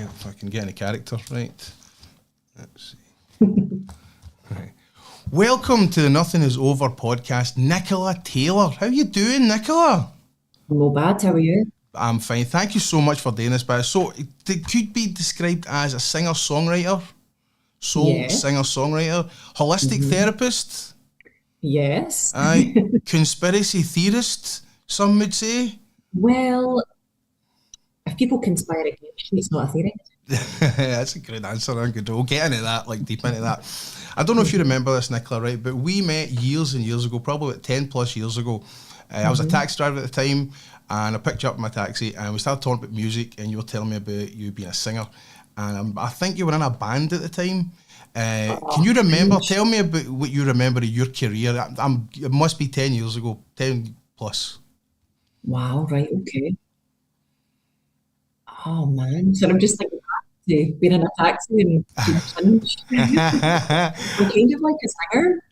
if I can get any character right. Let's see. Right. Welcome to the Nothing Is Over podcast, Nicola Taylor. How you doing, Nicola? No bad, how are you? I'm fine. Thank you so much for doing this, but so it could be described as a singer-songwriter, singer-songwriter, holistic therapist. Yes. Conspiracy theorist, some would say. Well, if people conspire against you, it's not a theory. That's a great answer. I'm good. We'll get into that, like deep into that. I don't know if you remember this, Nicola, right? But we met years and years ago, probably about 10 plus years ago. I was a taxi driver at the time, and I picked you up in my taxi, and we started talking about music, and you were telling me about you being a singer. And I think you were in a band at the time. Can you remember? Tell me about what you remember of your career. It must be 10 years ago, 10 plus. Wow, right, okay. Oh, man. So I'm just thinking back to being in a taxi and being changed. I'm kind of like a singer.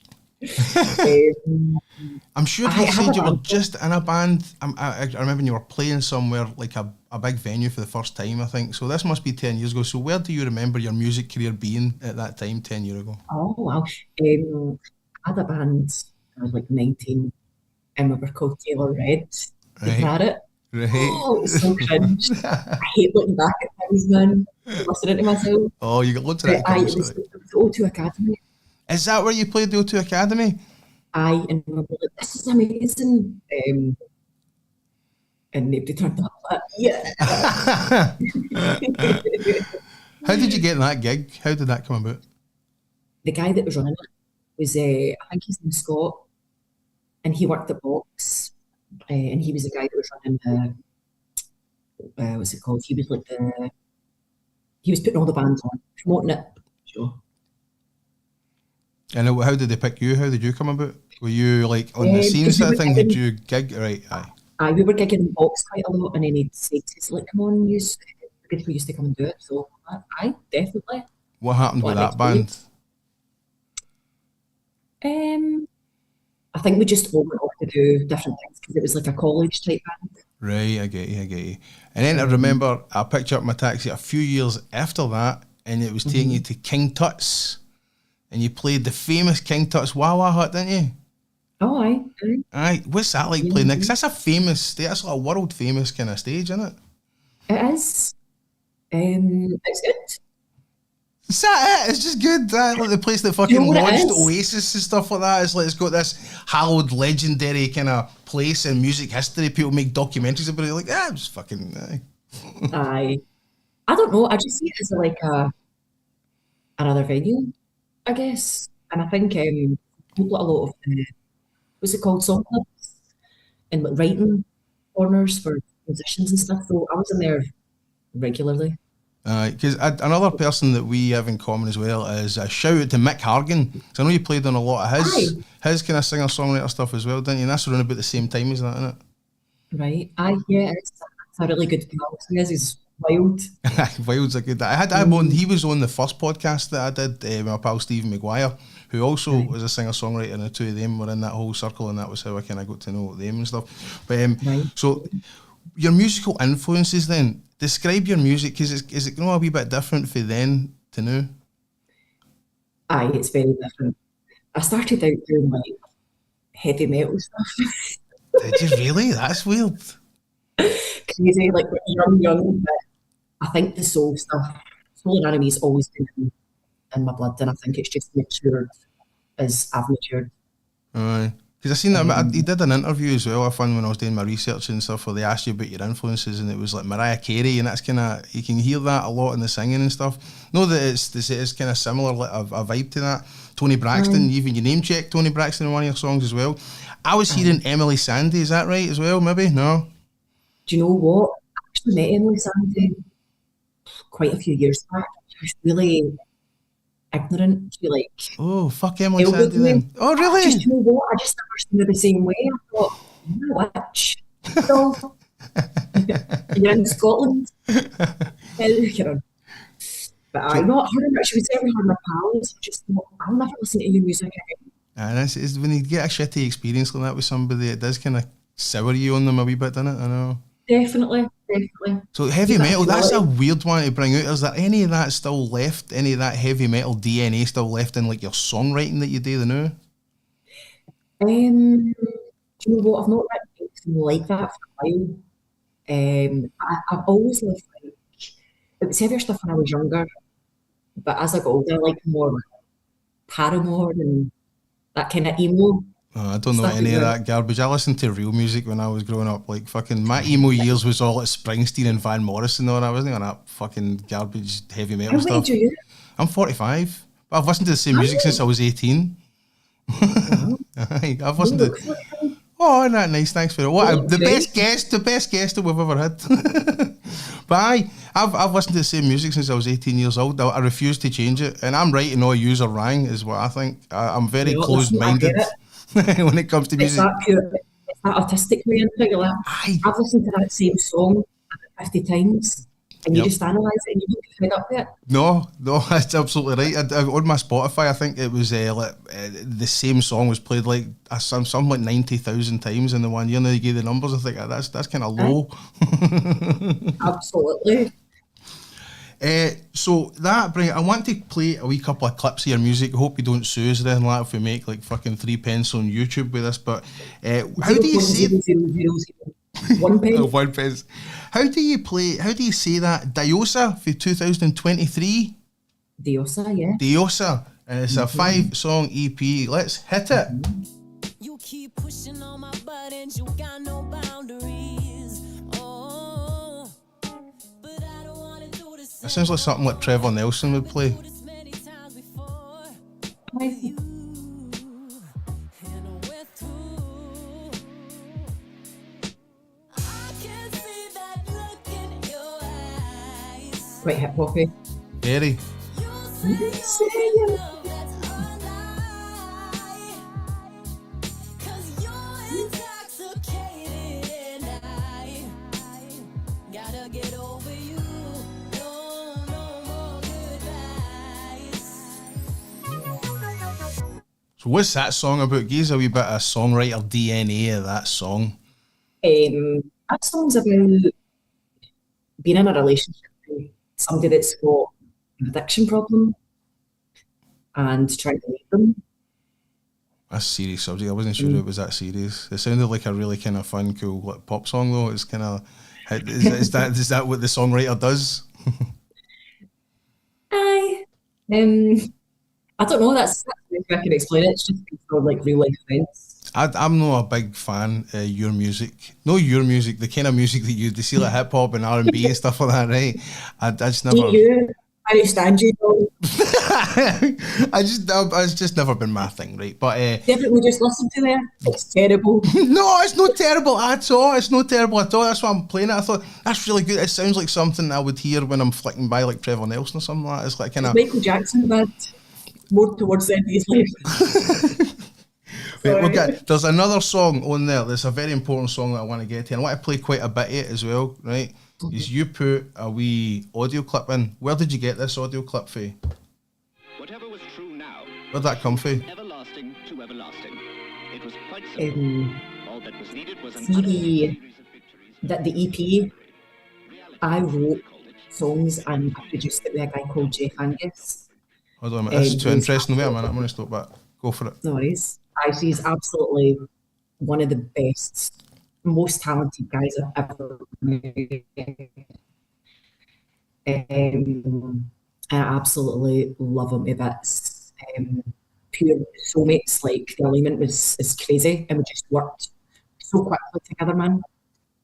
I'm sure you said you were just in a band. I remember you were playing somewhere, like a big venue for the first time, I think. So this must be 10 years ago. So where do you remember your music career being at that time, 10 years ago? Oh, wow. I had a band, I was like 19, and we were called Taylor Red. You've had it? Right. Oh, it's so cringe. I hate looking back at things, man. Listening to myself. Oh, you got loads of that. It was the O2 Academy. Is that where you played the O2 Academy? And we were like, this is amazing. And nobody turned up. Yeah. How did you get that gig? How did that come about? The guy that was running it was, I think his name's Scott, and he worked at Box. And he was the guy that was running what's it called? He was like he was putting all the bands on, promoting it. Sure. And how did they pick you? How did you come about? Were you like on the scene sort of thing? Did you gig? Right, aye. We were gigging in Box quite a lot, and then he'd say to us, like, come on, people used to come and do it. So, aye, definitely. What happened with that band? I think we just all went off to do different things because it was like a college type band. Right, I get you. And then I remember I picked you up my taxi a few years after that, and it was taking you to King Tut's, and you played the famous King Tut's Wah Wah Hut, didn't you? Oh, aye. Aye, what's that like playing that? Because that's a famous stage, that's like a world famous kind of stage, isn't it? It is. It's good. Is that it? It's just good. Like the place that fucking launched Oasis and stuff like that. It's like it's got this hallowed, legendary kind of place in music history. People make documentaries about it. Like, it's fucking. Aye. I don't know. I just see it as like another venue, I guess. And I think we've got a lot of what's it called, song clubs and like writing corners for musicians and stuff. So I was in there regularly. Because another person that we have in common as well is a shout out to Mick Hargan. Because I know you played on a lot of his kind of singer-songwriter stuff as well, didn't you? And that's around about the same time as that, isn't it? Right. Yeah, it's a really good film. He's wild. Wild's a good. He was on the first podcast that I did with my pal Stephen Maguire, who also was a singer-songwriter, and the two of them were in that whole circle, and that was how I kind of got to know them and stuff. But so your musical influences then. Describe your music, because is it going to be a wee bit different for then to now? Aye, it's very different. I started out doing like heavy metal stuff. Did you really? That's weird. Crazy, like young, but I think the soul stuff, soul and enemy's always been in my blood, and I think it's just matured as I've matured. Aye. Because I seen that he did an interview as well. I found when I was doing my research and stuff, where they asked you about your influences, and it was like Mariah Carey, and that's kind of, you can hear that a lot in the singing and stuff. Know that it's kind of similar, like a vibe to that. Tony Braxton, even you name check Tony Braxton in one of your songs as well. I was hearing Emily Sandé, is that right as well? Maybe no. Do you know what? I actually met Emily Sandé quite a few years back. She was really ignorant. She like, oh fuck Emily Sandé then. Oh really? Just, you know what? I just never seen her the same way. I thought, you're a witch. So, you're in Scotland. But I not her. She was every her my pals. I just thought, I'll never listen to your music again. And it's when you get a shitty experience like that with somebody, it does kind of sour you on them a wee bit, doesn't it? I know. Definitely. So heavy Keep that metal, that's a equality. weird one to bring out. Is there any of that still left? Any of that heavy metal DNA still left in like your songwriting that you do now? Do you know what? I've not written anything like that for a while. I've always loved like it was heavier stuff when I was younger, but as I got older, I like more like Paramore and that kind of emo Oh, I don't know stuff that any of you're that garbage. I listened to real music when I was growing up. Like fucking my emo years was all at Springsteen and Van Morrison and I wasn't on that fucking garbage heavy metal how late stuff. do you? I'm 45. But I've listened to the same music since Oh, I was 18. wow. Aye, I've You listened to. look for it. Oh, isn't that nice? Thanks for it. You What look great. the best guest that we've ever had. But aye, I've listened to the same music since I was 18 years old. I refuse to change it, and I'm right in all user rang is what I think. I'm very You know, listen, I get closed-minded it. when it comes to It's music. that pure, it's that artistic way into it. You're like, Aye, I've listened to that same song 50 times, and you yep. just analyse it and you don't get fed up with it. No, that's absolutely right. On my Spotify, I think it was the same song was played like something like 90,000 times in the one year. Now you gave the numbers. I think that's kind of Aye, low. absolutely. So that bring. I want to play a wee couple of clips of your music. I hope you don't sue us or anything like that if we make like fucking 3 pence on YouTube with this. But how do you say 0.0001 pence. 1 pence? How do you play? How do you say that? DIOSA for 2023. DIOSA, yeah. DIOSA, and it's a 5-song EP. Let's hit it. You keep pushing on my buttons, you got no boundaries. Oh, but I don't wanna do this. That sounds like something like Trevor Nelson would play. This many times before. Aye. You and we're through. I can see that look in your eyes. Quite hip hoppy. Very. You say Say love that's a lie. 'Cause you're intoxicated and I gotta get over you. No more goodbyes. So what's that song about? Give us a wee bit of songwriter DNA of that song. That song's about being in a relationship with somebody that's got an addiction problem and trying to leave them. That's a serious subject. I wasn't sure it was that serious. It sounded like a really kind of fun, cool like, pop song though. It's kind of is that what the songwriter does? Aye. I don't know, that's the best way I can explain it. It's just for like real life events. I'm not a big fan of your music. No, your music, the kind of music that you see like hip hop and R&B and stuff like that, right? I just never. You, I understand you though. It's just never been my thing, right? But Definitely just listen to it. It's terrible. no, it's not terrible at all. It's not terrible at all. That's why I'm playing it. I thought that's really good. It sounds like something I would hear when I'm flicking by like Trevor Nelson or something like that. It's like kind of. Michael Jackson bad more towards the end of his life. Wait, we'll get, there's another song on there that's a very important song that I want to get to. And I want to play quite a bit of it as well, right? Is you put a wee audio clip in. Where did you get this audio clip for? Whatever was true now, Where'd that come from? everlasting to everlasting. It was quite simple. All that was needed was an see utter the- series of victories. That the EP, I wrote songs and I produced it with a guy called Geoff Angus. Hold on a minute. This is too he's interesting. Wait a minute. I'm going to stop that. Go for it. No worries. He's absolutely one of the best, most talented guys I've ever met. I absolutely love him to bits. Pure soulmates, like the alignment is crazy, and we just worked so quickly together, man.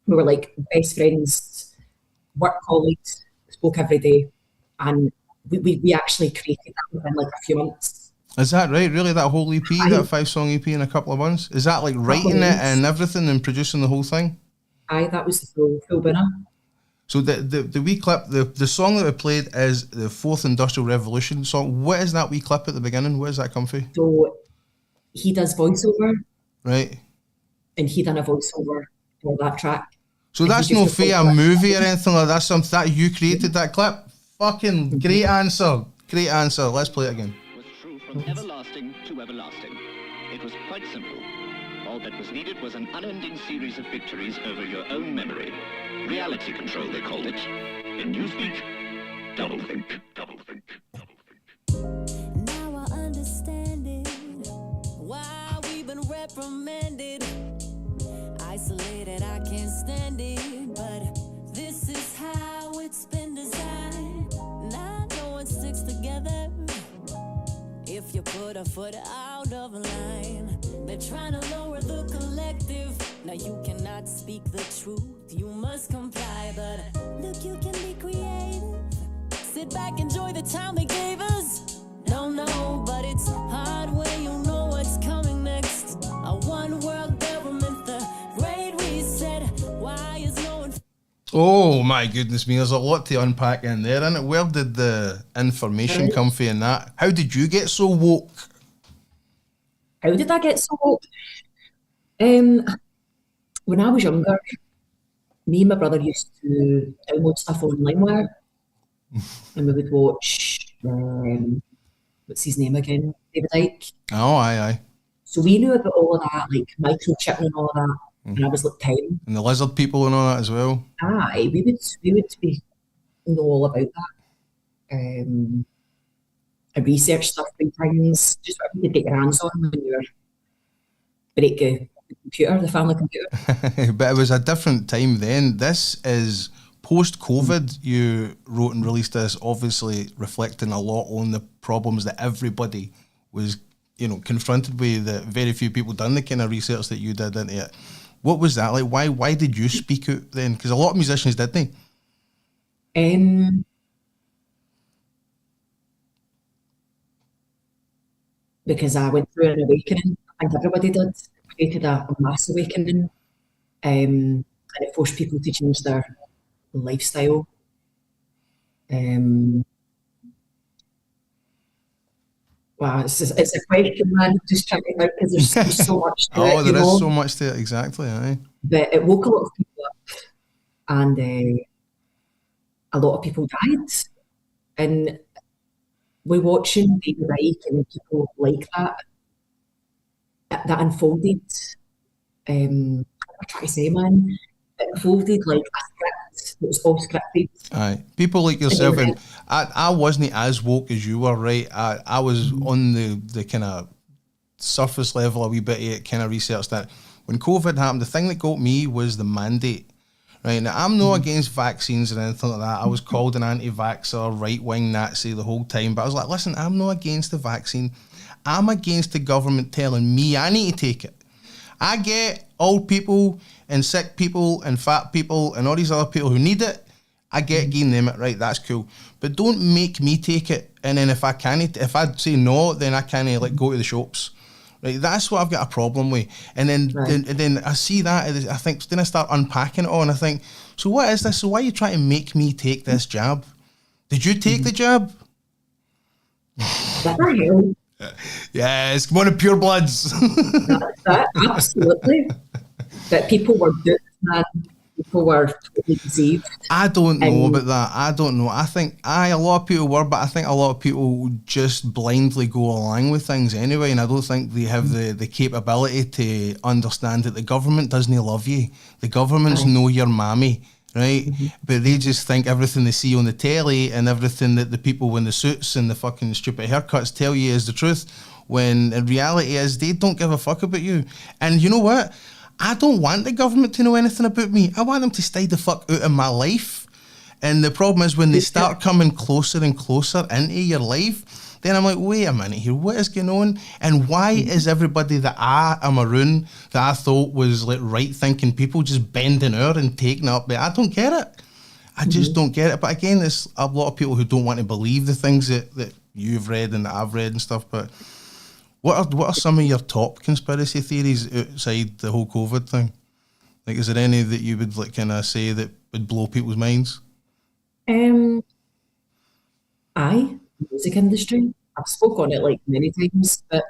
We were like best friends, work colleagues, spoke every day, and we actually created that within like a few months. Is that right? Really? That whole EP, that 5-song EP in a couple of months? Is that like writing it months. and everything and producing the whole thing? Aye, that was the full winner. So the wee clip, the song that we played is the Fourth Industrial Revolution song. What is that wee clip at the beginning? Where does that come from? So he does voiceover, Right. and he done a voiceover for that track. So And he that's just no for a recorded that. movie or anything like that. Something that you created that clip. Fucking great answer. Great answer. Let's play it again. Was true from everlasting to everlasting. It was quite simple. All All that was needed was an unending series of victories over your own memory. Reality control, they called it. In Newspeak, doublethink, doublethink, doublethink. Now I understand it. Why we've been reprimanded. Isolated, I can't stand it. But this is how it's been designed. Now no one sticks together. If you put a foot out of line, they're trying to lower the collective. Now you cannot speak the truth, you must comply. But look, you can be creative. Sit back, enjoy the time they gave us. No, but it's hard when you know what's coming next. A one world government, the great reset. Why is no one... Oh my goodness me, there's a lot to unpack in there, isn't it? Where did the information come from in that? How did you get so woke? How did I get so woke? When I was younger, me and my brother used to download stuff on LimeWire, and we would watch, what's his name again? David Icke. Oh, aye. So we knew about all of that, like microchipping and all of that. And I was like 10. And the lizard people and all that as well. Aye, we would be know all about that. I researched stuff by times, just what you could get your hands on when you were break the computer, the family computer. But it was a different time then. This is post-COVID. You wrote and released this, obviously reflecting a lot on the problems that everybody was, confronted with, that very few people done the kind of research that you did into it. What was that like? Why did you speak out then? Because a lot of musicians did, they? Because I went through an awakening. I think everybody did. I created a mass awakening, and it forced people to change their lifestyle. Wow, it's a question, man. Just trying to think, because there's so much to it. There is so much to it, exactly, aye. But it woke a lot of people up, and a lot of people died. And we're watching David Icke and people like that unfolded. I'm trying to say, man, it unfolded like a script. It was all scripted. Aye, people like yourself, and I wasn't as woke as you were, right? I was on the kind of surface level a wee bit of it, kind of researched that. When COVID happened, the thing that got me was the mandate. Right, now I'm not against vaccines or anything like that. I was called an anti-vaxxer, right-wing Nazi the whole time, but I was like, listen, I'm not against the vaccine. I'm against the government telling me I need to take it. I get old people and sick people and fat people and all these other people who need it. I get giving them it, right, that's cool. But don't make me take it, and then if I say no, then I can't go to the shops. Right, that's what I've got a problem with. And then, then I see that, I think, then I start unpacking it all, and I think, so what is this? So why are you trying to make me take this jab? Did you take the jab? Yes, come on, pure bloods. Absolutely. But people were duped, man. People were totally deceived. I don't know about that. I don't know. I think a lot of people were, but I think a lot of people just blindly go along with things anyway, and I don't think they have the capability to understand that the government doesn't love you. The governments know your mammy, right? But they just think everything they see on the telly and everything that the people in the suits and the fucking stupid haircuts tell you is the truth, when in reality is they don't give a fuck about you. And you know what? I don't want the government to know anything about me. I want them to stay the fuck out of my life. And the problem is when they start coming closer and closer into your life, then I'm like, wait a minute here, what is going on? And why is everybody that I am around, that I thought was like right thinking people, just bending out and taking up? But I don't get it. I just don't get it. But again, there's a lot of people who don't want to believe the things that you've read and that I've read and stuff. But what are some of your top conspiracy theories outside the whole COVID thing? Like, is there any that you would like kind of say that would blow people's minds? The music industry. I've spoke on it like many times, but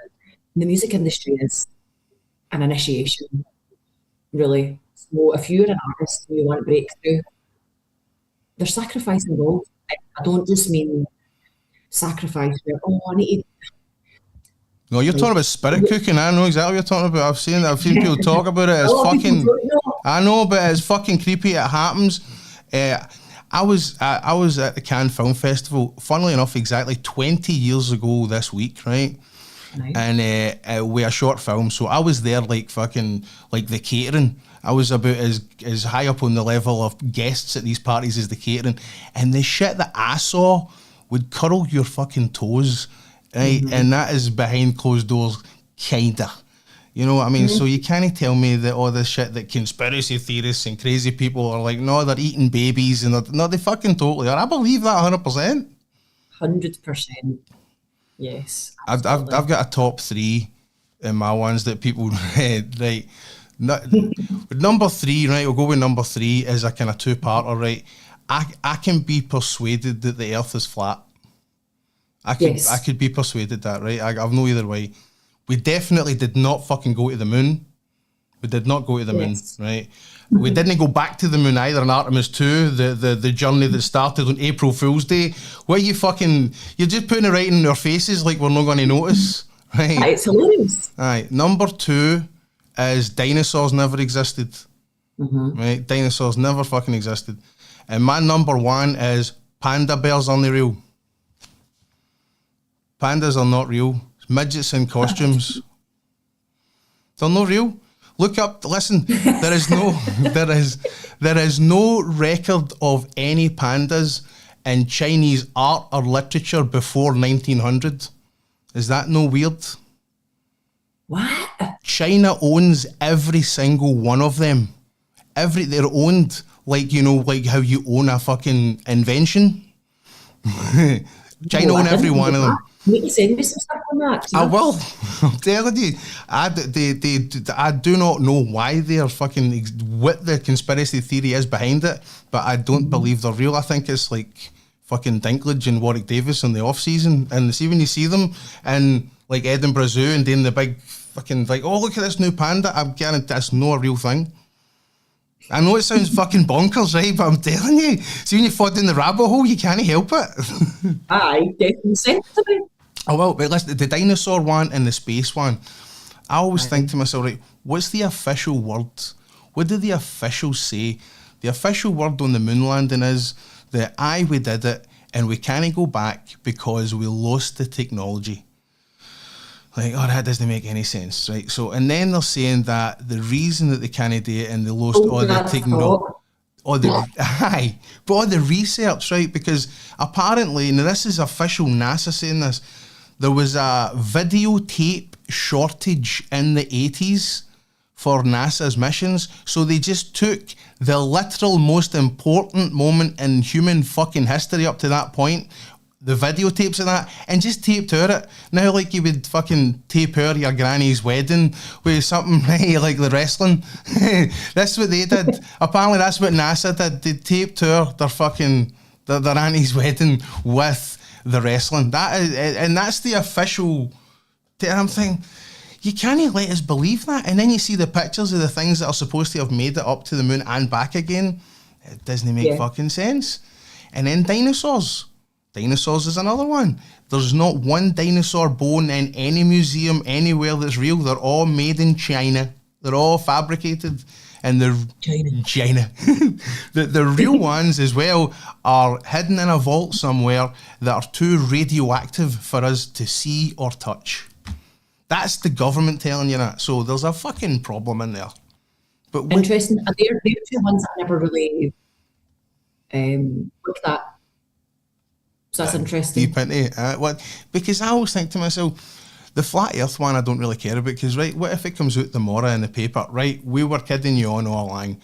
the music industry is an initiation, really. So if you're an artist and you want to break through, there's sacrifice involved. I don't just mean sacrifice where, I need to... No, you're talking about spirit cooking. I know exactly what you're talking about. I've seen people talk about it. It's fucking. I know, but it's fucking creepy. It happens. I was at the Cannes Film Festival. Funnily enough, exactly 20 years ago this week, right? Nice. And with a short film. So I was there like fucking like the catering. I was about as high up on the level of guests at these parties as the catering. And the shit that I saw would curl your fucking toes, right? Mm-hmm. And that is behind closed doors, kinda. You know what I mean? Mm-hmm. So you can't tell me that all this shit that conspiracy theorists and crazy people are like, no, they're eating babies, and no, they fucking totally are. I believe that 100%. 100%. Yes. I've got a top 3 in my ones that people right. Number 3, right? We'll go with number 3 is a kind of 2-parter, right? I can be persuaded that the Earth is flat. I could be persuaded that, right? I've no either way. We definitely did not fucking go to the moon. We did not go to the moon, right? We didn't go back to the moon either in Artemis 2, the journey that started on April Fool's Day. You're just putting it right in our faces like we're not going to notice, right? It's hilarious. Right. Number 2 is dinosaurs never existed, right? Dinosaurs never fucking existed. And my number 1 is panda bears aren't real. Pandas are not real. Midgets in costumes. They're not real. Look up, listen, there is no record of any pandas in Chinese art or literature before 1900. Is that no weird? What? China owns every single one of them. They're owned like how you own a fucking invention. China own every one of them. You send me some stuff on that. I will. I'm telling you. I do not know why they're fucking, what the conspiracy theory is behind it, but I don't believe they're real. I think it's like fucking Dinklage and Warwick Davis in the off season. And see when you see them in like Edinburgh Zoo and doing the big fucking like, oh, look at this new panda. I'm guaranteed that's not a real thing. I know it sounds fucking bonkers, right? But I'm telling you, see when you fall down the rabbit hole, you can't help it. Aye, definitely sent to me. Oh, well, but listen, the dinosaur one and the space one, I always think to myself, right, what's the official word? What do the officials say? The official word on the moon landing is that, we did it and we can't go back because we lost the technology. Like, that doesn't make any sense, right? So, and then they're saying that the reason that they can't do it and they lost all the technology, all the research, right? Because apparently, now this is official NASA saying this, there was a videotape shortage in the 80s for NASA's missions. So they just took the literal most important moment in human fucking history up to that point, the videotapes of that, and just taped her it. Now, like you would fucking tape her your granny's wedding with something like the wrestling. That's what they did. Apparently, that's what NASA did. They taped her their auntie's wedding with the wrestling. That's the official. I'm thinking, you can't let us believe that. And then you see the pictures of the things that are supposed to have made it up to the moon and back again. It doesn't make fucking sense. And then dinosaurs. Dinosaurs is another one. There's not one dinosaur bone in any museum anywhere that's real. They're all made in China. They're all fabricated. And they're China. The real ones as well are hidden in a vault somewhere that are too radioactive for us to see or touch. That's the government telling you that. So there's a fucking problem in there. But interesting. They're two ones I never really looked at. So that's interesting. Deep into because I always think to myself, the flat earth one I don't really care about, because right, what if it comes out tomorrow in the paper, right, we were kidding you on all along,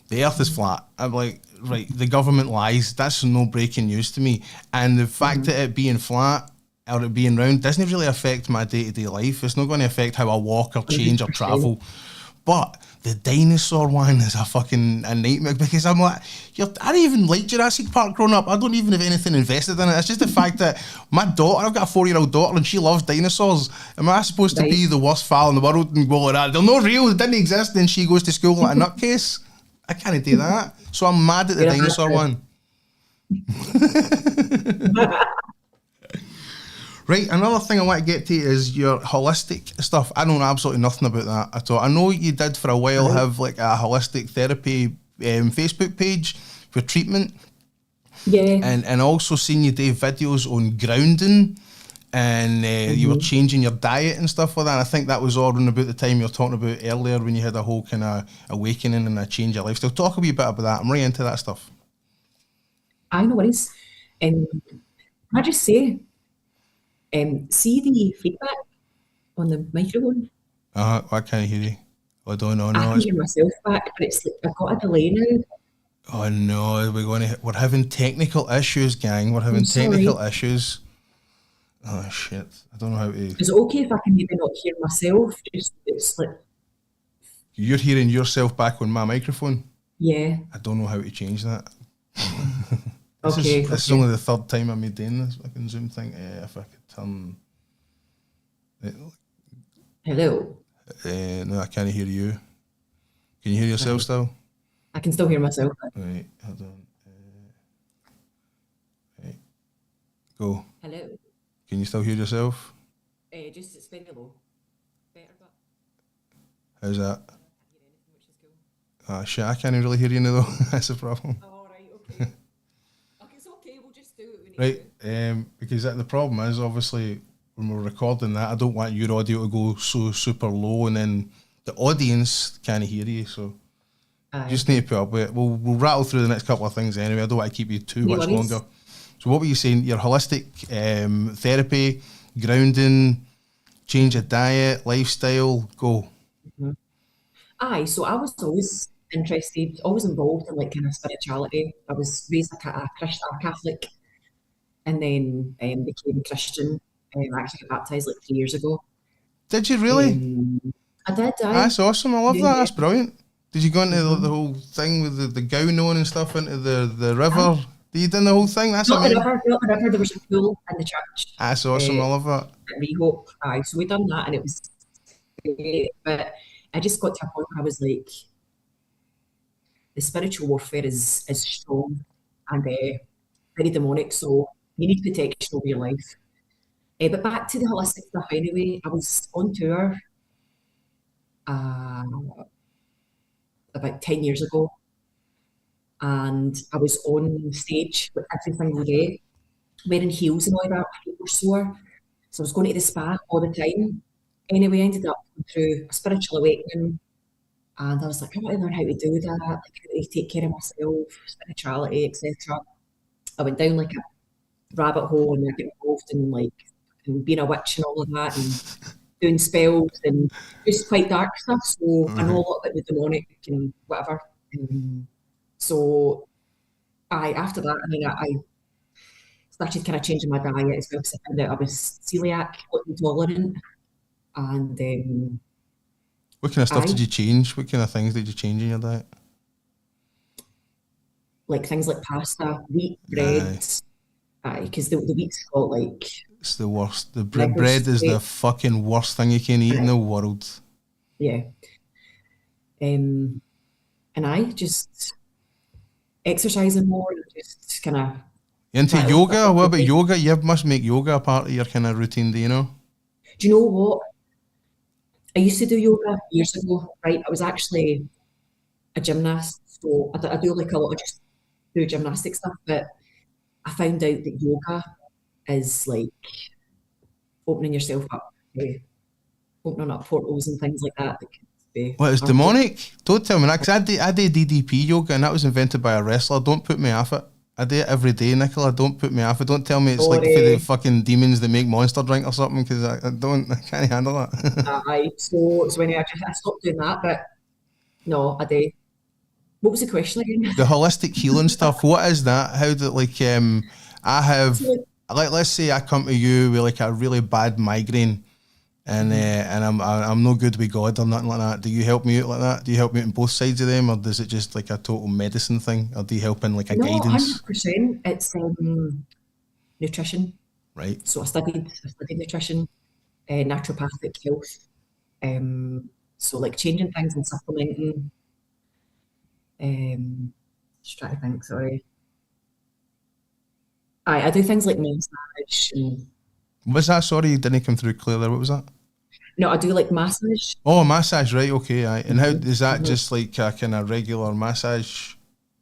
the earth is flat. I'm like, right, the government lies, that's no breaking news to me. And the fact that it being flat or it being round doesn't really affect my day-to-day life. It's not going to affect how I walk or change or travel. But the dinosaur one is a nightmare, because I'm like, I didn't even like Jurassic Park growing up. I don't even have anything invested in it. It's just the fact that my daughter, I've got a 4-year-old daughter and she loves dinosaurs. Am I supposed to be the worst fowl in the world and go like that? They're not real, they didn't exist, and she goes to school like a nutcase? I can't do that. So I'm mad at the dinosaur one. Right, another thing I want to get to is your holistic stuff. I know absolutely nothing about that at all. I know you did for a while have like a holistic therapy Facebook page for treatment. Yeah. And also seen you do videos on grounding, and you were changing your diet and stuff like that. And I think that was all around about the time you were talking about earlier when you had a whole kind of awakening and a change of lifestyle. Talk a wee bit about that. I'm really into that stuff. I know worries. Can I just say, see the feedback on the microphone? I can't hear you. I don't know. I No, can hear myself back, but it's like I've got a delay now. oh no, we're having technical issues, gang. We're having technical issues. Oh shit! I don't know how to. Is it okay if I can maybe not hear myself? Just it's like You're hearing yourself back on my microphone. yeah. I don't know how to change that. Okay. This is only the third time I'm doing this fucking Zoom thing. If I could turn. Hello. No, I can't hear you. Can you hear yourself still? I can still hear myself. Right, hold on. Right. Go. Hello. Can you still hear yourself? Just it's very low. Better, but How's that? I can't hear anything, which is cool. Ah, shit, I can't really hear you now though. That's the problem. Oh, right, okay. Okay, it's okay, we'll just do it when Right, because the problem is obviously when we're recording that, I don't want your audio to go so super low and then the audience can't hear you, so you just need to put up with it. We'll rattle through the next couple of things anyway. I don't want to keep you too much longer. So what were you saying? Your holistic therapy, grounding, change of diet, lifestyle, go. Aye, so I was always interested, always involved in like kind of spirituality. I was raised a Catholic and then became Christian. I actually got baptised like 3 years ago. Did you really? I did, aye. That's awesome. I love that. That's brilliant. Did you go into the whole thing with the gown on and stuff into the river? Did you done the whole thing? That's not amazing. Not the river, there was a pool in the church. That's awesome. I love that. At Rehope. Aye, so we done that and it was great. But I just got to a point where I was like, the spiritual warfare is strong and very demonic, so you need protection over your life. But back to the holistic stuff anyway, I was on tour about 10 years ago, and I was on stage with every single day, wearing heels and all that, feet were sore. So I was going to the spa all the time. Anyway, I ended up going through a spiritual awakening, and I was like, I want to learn how to do that, like how to take care of myself, spirituality, etc. I went down like a rabbit hole and I got involved in like being a witch and all of that, and doing spells and just quite dark stuff. So I know a lot about the demonic and whatever. So after that, I mean, I started kind of changing my diet as well because I found out I was celiac, gluten intolerant, and what kind of stuff did you change? What kind of things did you change in your diet? Like things like pasta, wheat, bread. Because the wheat's got like... It's the worst. The bread is the fucking worst thing you can eat in the world. Yeah. And I just exercising more and just kind of... Into yoga? What about yoga? You must make yoga a part of your kind of routine, do you know? Do you know what? I used to do yoga years ago, right? I was actually a gymnast, so I do like a lot of just do gymnastic stuff, but I found out that yoga is like opening yourself up, opening up portals and things like that. What, it's demonic? Don't tell me that, because I did DDP yoga and that was invented by a wrestler. Don't put me off it. I do it every day, Nicola. Don't put me off it. Don't tell me it's like for the fucking demons that make Monster drink or something, because I can't handle that. So anyway, I stopped doing that, but no, I do. What was the question again? The holistic healing stuff. What is that? How do I have let's say I come to you with like a really bad migraine, and I'm no good with God or nothing like that. Do you help me out like that? Do you help me out on both sides of them, or is it just like a total medicine thing, or do you help in like a guidance? 100%. It's nutrition. Right. So I studied nutrition, naturopathic health. So like changing things and supplementing. Just trying to think, sorry. I do things like massage and Was that, sorry, didn't come through clear there, what was that? No, I do like massage. Oh, massage, right, okay, aye. And how, Mm-hmm. is that just like a kind of regular massage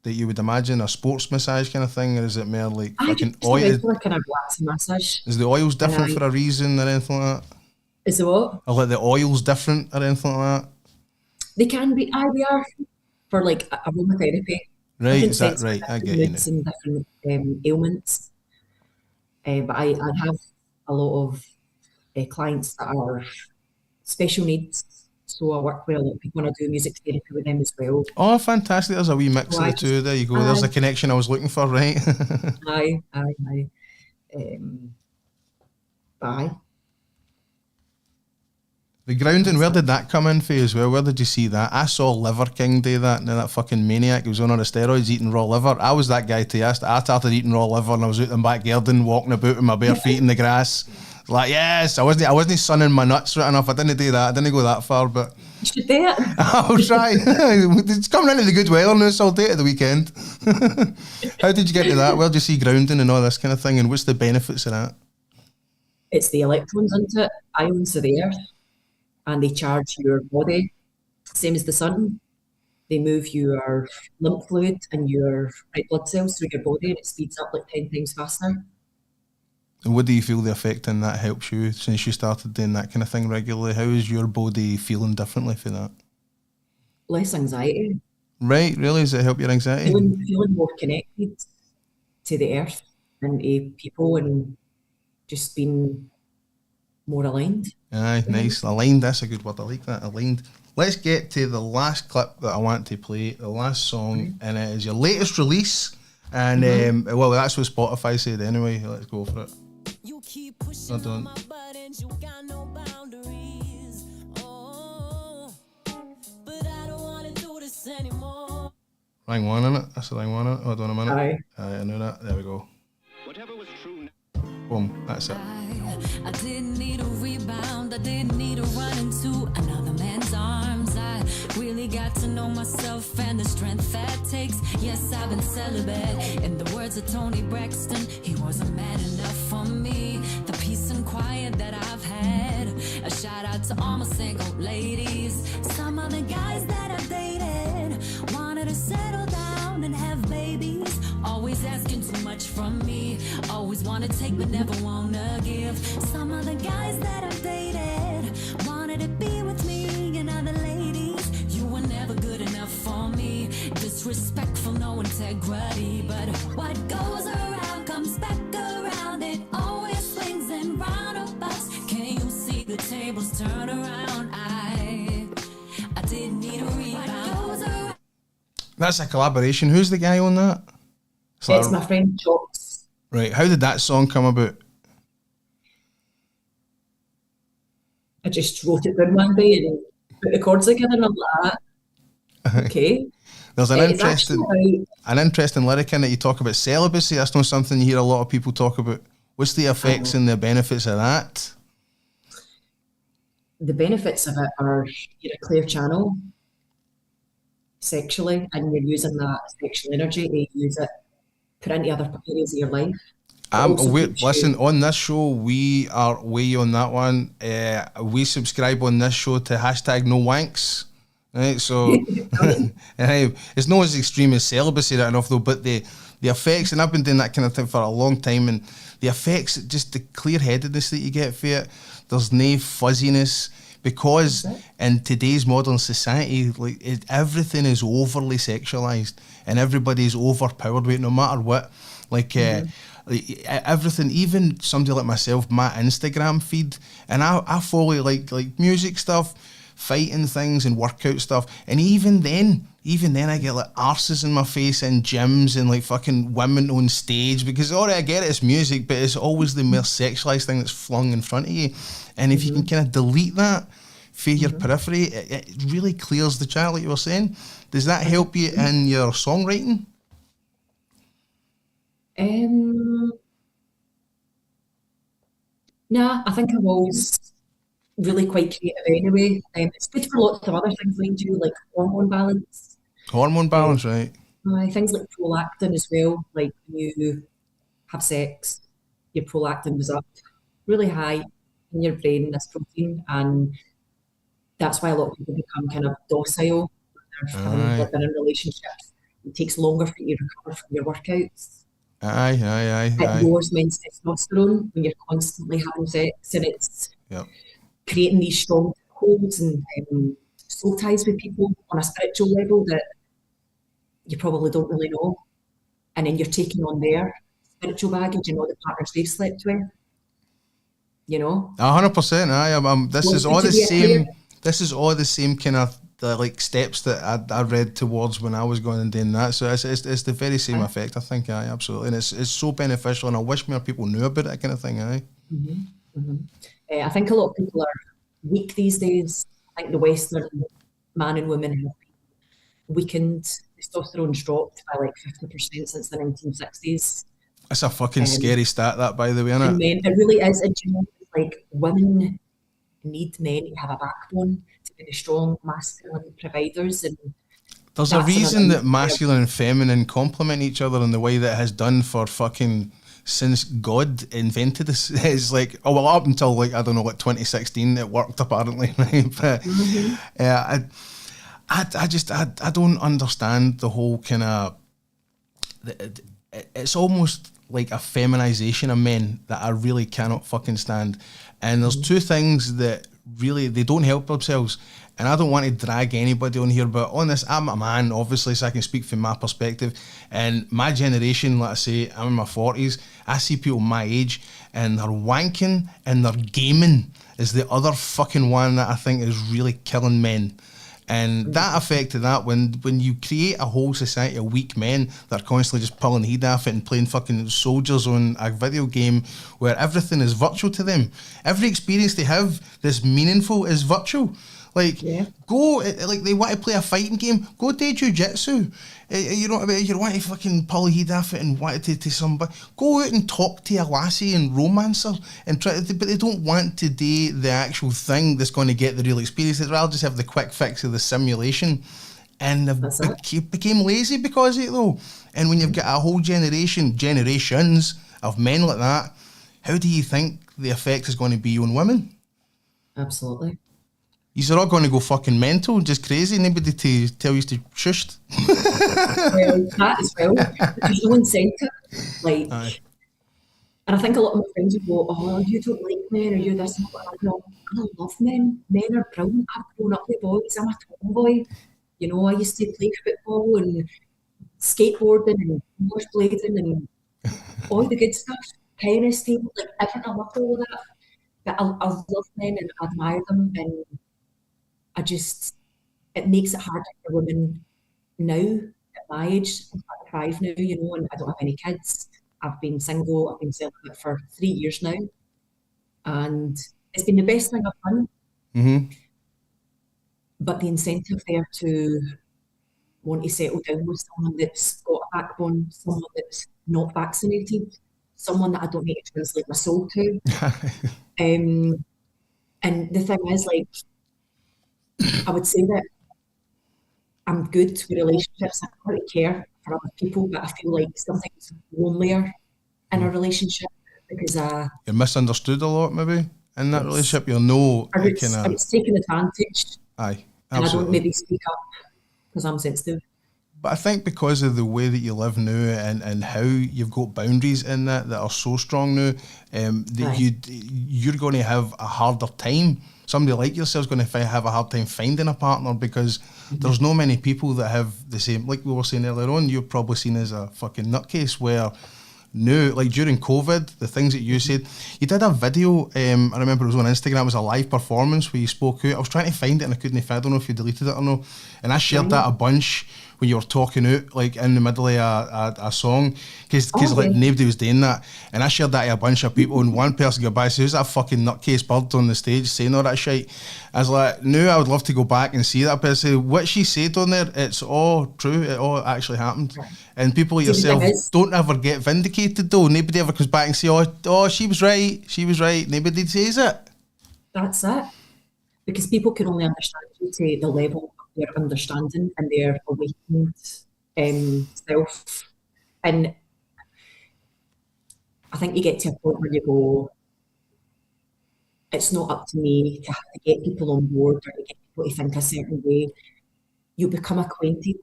that you would imagine, a sports massage kind of thing, or is it more like I fucking just a oil? regular kind of relaxing massage. Is the oils different And for a reason or anything like that? Is the what? Or like the oils different or anything like that? They can be, they are for like aromatherapy. Right, Different is that scents for right? I different get you now. moods and different ailments. But I have a lot of clients that are special needs. So I work with a lot of people and I do music therapy with them as well. Oh, fantastic. There's a wee mix So of I the two. just, There you go. There's the aye, connection I was looking for, right? aye. Aye. The grounding, where did that come in for you as well? Where did you see that? I saw Liver King do that, and that fucking maniac who was on the steroids eating raw liver. I was that guy too. I started eating raw liver and I was out in the back garden walking about with my bare feet in the grass. Like, yes, I wasn't sunning my nuts right enough. I didn't do that. I didn't go that far, but You should do it. I'll try. It's coming into the good weather now, so I'll do it at the weekend. How did you get to that? Where did you see grounding and all this kind of thing, and what's the benefits of that? It's the electrons into it, ions of the earth, and they charge your body, same as the sun. They move your lymph fluid and your red blood cells through your body, and it speeds up like 10 times faster. And what do you feel the effect in that helps you since you started doing that kind of thing regularly? How is your body feeling differently for that? Less anxiety, Right, really? Does it help your anxiety? feeling more connected to the earth and to people, and just being more aligned. Aye, nice. Aligned, that's a good word. I like that, aligned. Let's get to the last clip that I want to play, the last song, and it is your latest release. And, well, that's what Spotify said anyway. Let's go for it. You keep pushing I don't. on my buttons, you got no boundaries. Oh, but I don't wanna do this anymore. Wrong one, innit? That's the wrong one, innit? Hold on a minute. Aye. Aye, I know that. There we go. Whatever was true. Boom, that's it. I didn't need a rebound, I didn't need to run into another man's arms. I really got to know myself and the strength that takes. Yes, I've been celibate. In the words of Tony Braxton, he wasn't man enough for me. The peace and quiet that I've had. A shout out to all my single ladies. Some of the guys that I've dated wanted to settle down and have babies. Always asking too much from me. Always wanna take but never wanna give. Some of the guys that I've dated wanted to be with me and other ladies. You were never good enough for me. Disrespectful, no integrity. But what goes around comes back around. It always swings and roundabouts. Can you see the tables turn around? I didn't need a rebound. That's a collaboration. Who's the guy on that? It's my friend Chops. Right, how did that song come about? I just wrote it down one day and put the chords together, and I'm like, okay. There's an It's actually interesting lyric in it. You talk about celibacy. That's not something you hear a lot of people talk about. What's the effects and the benefits of that? The benefits of it are you're a clear channel sexually, and you're using that sexual energy to use it, put into other areas of your life. Listen, on this show, we are way on that one. We subscribe on this show to hashtag no wanks. Right, so it's not as extreme as celibacy right enough though, but the effects, and I've been doing that kind of thing for a long time, and the effects, just the clear-headedness that you get for it, there's no fuzziness, because in today's modern society, like everything is overly sexualized and everybody's overpowered with it, no matter what. Like everything, even somebody like myself, my Instagram feed, and I follow like music stuff, fighting things and workout stuff, and even then I get like arses in my face in gyms and like fucking women on stage, because alright, I get it, it's music, but it's always the more sexualized thing that's flung in front of you. And if you can kind of delete that for your periphery, it really clears the channel, like you were saying. Does that help you in your songwriting? Nah, I think I'm always really quite creative anyway. It's good for lots of other things like you, like hormone balance. Hormone balance, right? Things like prolactin as well. Like when you have sex, your prolactin goes up, really high in your brain, this protein, and that's why a lot of people become kind of docile when Aye. they're in relationships. It takes longer for you to recover from your workouts. Aye. It lowers men's testosterone when you're constantly having sex, and it's Yep. creating these strong holds and soul ties with people on a spiritual level that you probably don't really know. And then you're taking on their spiritual baggage and all the partners they've slept with. You know? 100%. Aye. This is Well, all to the be same. clear- This is all the same kind of like steps that I read towards when I was going and doing that. So it's the very same effect, I think. Aye, absolutely. And it's so beneficial, and I wish more people knew about it, kind of thing. Aye. I think a lot of people are weak these days. I think the Western man and women have been weakened. Testosterone's dropped by like 50% since the 1960s. It's a fucking scary stat, that, by the way, isn't it? And men, it really is. And you know, like women need men to have a backbone, to be the strong, masculine providers. And There's a that's reason another- that masculine and feminine complement each other in the way that it has done for fucking since God invented this. It's like, oh well, up until like, I don't know, like 2016 it worked apparently, right? But I don't understand the whole kind of, it's almost like a feminization of men that I really cannot fucking stand. And there's two things that really, they don't help themselves. And I don't want to drag anybody on here, but on this, I'm a man, obviously, so I can speak from my perspective. And my generation, like I say, I'm in my 40s, I see people my age, and they're wanking and they're gaming is the other fucking one that I think is really killing men. And that affected that when you create a whole society of weak men that are constantly just pulling the heat off it and playing fucking soldiers on a video game where everything is virtual to them. Every experience they have that's meaningful is virtual. Like, go, like, they want to play a fighting game, go do jiu-jitsu. You know what I mean? You want to fucking pull the heat off it and want to somebody. Go out and talk to a lassie and romance her and try to, but they don't want to do the actual thing that's going to get the real experience. They'd rather just have the quick fix of the simulation. And they've became lazy because of it, though. And when you've got a whole generations of men like that, how do you think the effect is going to be on women? Absolutely. You're all going to go fucking mental, just crazy. Nobody to tell you to shush. Well, that as well. There's no incentive. Like, and I think a lot of my friends would go, "Oh, you don't like men, or you're this and that." No, I love men. Men are brilliant. I've grown up with boys. I'm a tomboy. You know, I used to play football and skateboarding and rollerblading and all the good stuff. Tennis table, like everything. I loved all of that. But I love men and I admire them, and it makes it harder for women now at my age. I'm 35 now, you know, and I don't have any kids. I've been single, I've been celibate for 3 years now. And it's been the best thing I've done. Mm-hmm. But the incentive there to want to settle down with someone that's got a backbone, someone that's not vaccinated, someone that I don't need to translate my soul to. And the thing is, like, I would say that I'm good with relationships. I don't really care for other people, but I feel like sometimes lonelier in a relationship because you're misunderstood a lot, maybe, in that relationship. You'll know it's taking advantage. Aye, absolutely. And I don't maybe speak up because I'm sensitive. But I think because of the way that you live now and how you've got boundaries in that are so strong now, that you're going to have a harder time. Somebody like yourself is going to have a hard time finding a partner because there's no many people that have the same, like we were saying earlier on, you're probably seen as a fucking nutcase where now, like during COVID, the things that you said, you did a video, I remember it was on Instagram, it was a live performance where you spoke out. I was trying to find it and I couldn't find it. I don't know if you deleted it or no. And I shared that a bunch when you were talking out, like in the middle of a song, because like nobody was doing that. And I shared that to a bunch of people, and one person got back and said, "Who's that fucking nutcase bird on the stage saying all that shit?" I was like, no, I would love to go back and see that person. What she said on there, it's all true. It all actually happened. And people like yourself don't ever get vindicated though. Nobody ever comes back and say, oh, she was right. She was right. Nobody says it. That's it. Because people can only understand you to the level of their understanding and their awakened self. And I think you get to a point where you go, it's not up to me to have to get people on board or to get people to think a certain way. You become acquainted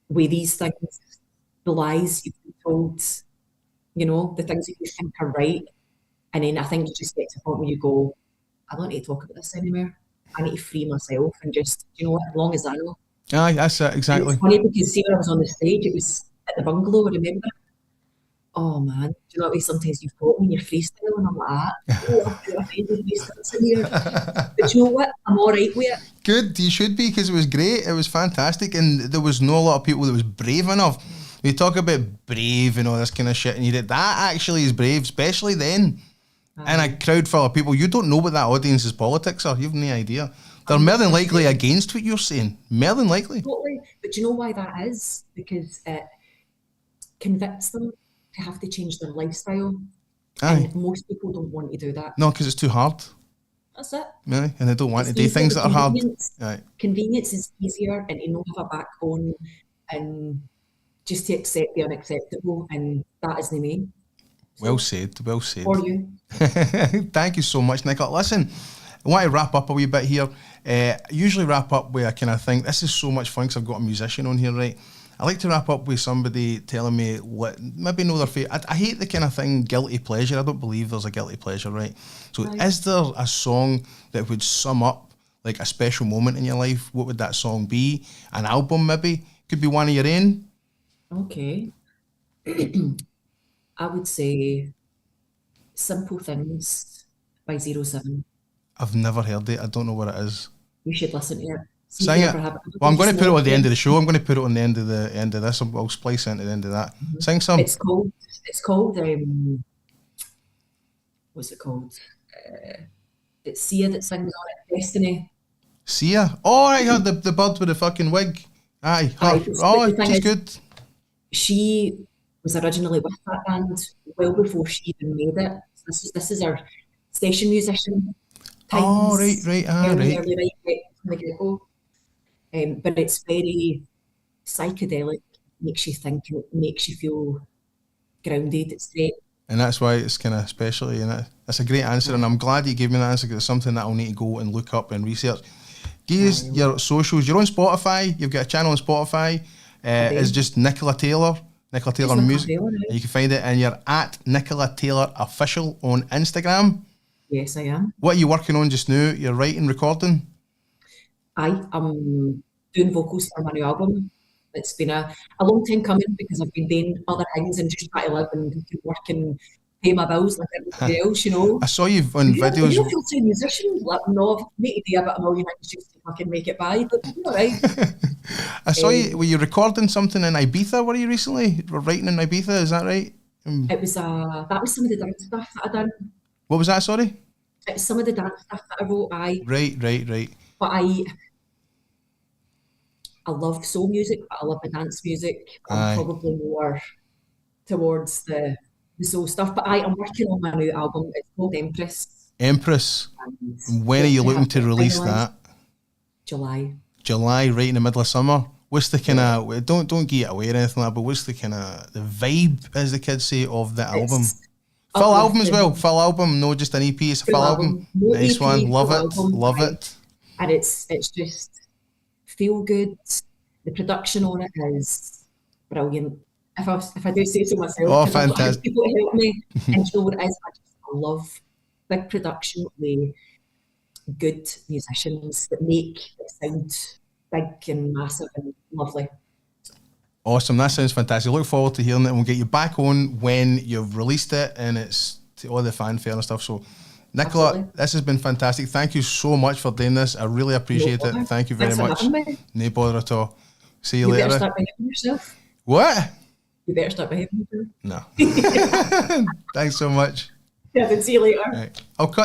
with these things, the lies you've been told, you know, the things that you think are right. And then I think you just get to a point where you go, I don't need to talk about this anymore. I need to free myself and just, you know what, as long as I know. Aye, that's it, exactly. And it's funny because see when I was on the stage, it was at the bungalow, I remember. Oh man, do you know what way sometimes you've got when you're freestyling and I'm like, oh, I've got a friend with freestyles in here. But you know what? I'm all right with it. Good, you should be, because it was great. It was fantastic, and there was no a lot of people that was brave enough. We talk about brave and all this kind of shit, and you did that actually is brave, especially then. And a crowd full of people, you don't know what that audience's politics are. You've no idea. They're more than likely against what you're saying. More than likely. Totally. But do you know why that is? Because it convicts them to have to change their lifestyle. Aye. And most people don't want to do that. No, because it's too hard. That's it. Really? And they don't want It's to do things easier, that are hard. convenience. Convenience is easier, and to not have a backbone and just to accept the unacceptable, and that isn't me. Well said, well said. For you. Thank you so much, Nicola. Listen, I want to wrap up a wee bit here. Usually wrap up with a kind of thing. This is so much fun because I've got a musician on here, right? I like to wrap up with somebody telling me what, maybe know their favourite. I hate the kind of thing, guilty pleasure. I don't believe there's a guilty pleasure, right? So is there a song that would sum up like a special moment in your life? What would that song be? An album maybe? Could be one of your own? Okay. I would say Simple Things by 07. I've never heard it. I don't know what it is. You should listen to it. Sing it. Well, I'm going to put it at the end of the show. I'm going to put it on the end of this. I'll splice it into the end of that. Mm-hmm. Sing some. It's called what's it called? It's Sia that sings on it. Destiny. Sia? Oh, I heard the bird with the fucking wig. Aye. She's good. She was originally with that band well before she even made it. So this is our station musician times. Oh, right. Early from the get-go. But it's very psychedelic, makes you think, and it makes you feel grounded. It's great. And that's why it's kind of special, and that's a great answer, and I'm glad you gave me that answer because it's something that I'll need to go and look up and research. Give us your socials. You're on Spotify. You've got a channel on Spotify. It's just Nicola Taylor. Nicola Taylor Music. You can find it, and you're at Nicola Taylor Official on Instagram. Yes, I am. What are you working on just now? You're writing, recording? I'm doing vocals for my new album. It's been a long time coming because I've been doing other things and just trying to live and work and pay my bills like everybody else, you know. I saw you on videos. You're a full-time musician. Like, no, I've made to do about $1 million just to fucking make it by, but you're all right. I saw you, were you recording something in Ibiza, were you recently? Writing in Ibiza, is that right? It was, that was some of the dance stuff that I done. What was that, sorry? It's some of the dance stuff that I wrote, Right. But I love soul music, but I love the dance music. I'm probably more towards the soul stuff. But I'm working on my new album. It's called Empress. Empress. And when are you looking to release that? July. July, right in the middle of summer. What's the kind of, don't give it away or anything like that, but what's the kind of, the vibe, as the kids say, of the album? Full album as well. Full album, no just an EP, it's a full album. Nice EP, one, love it. And it's just feel good. The production on it is brilliant. If I do say so myself, oh, fantastic! People to help me, and you know what it is. I love big production with good musicians that make it sound big and massive and lovely. Awesome, that sounds fantastic. Look forward to hearing it, and we'll get you back on when you've released it and it's to all the fanfare and stuff. So, Nicola, absolutely. This has been fantastic. Thank you so much for doing this. I really appreciate it. Thank you very much. No bother at all. See you later. You better start behaving yourself. What? You better start behaving yourself. No. Thanks so much. Yeah, then see you later. Right. I'll cut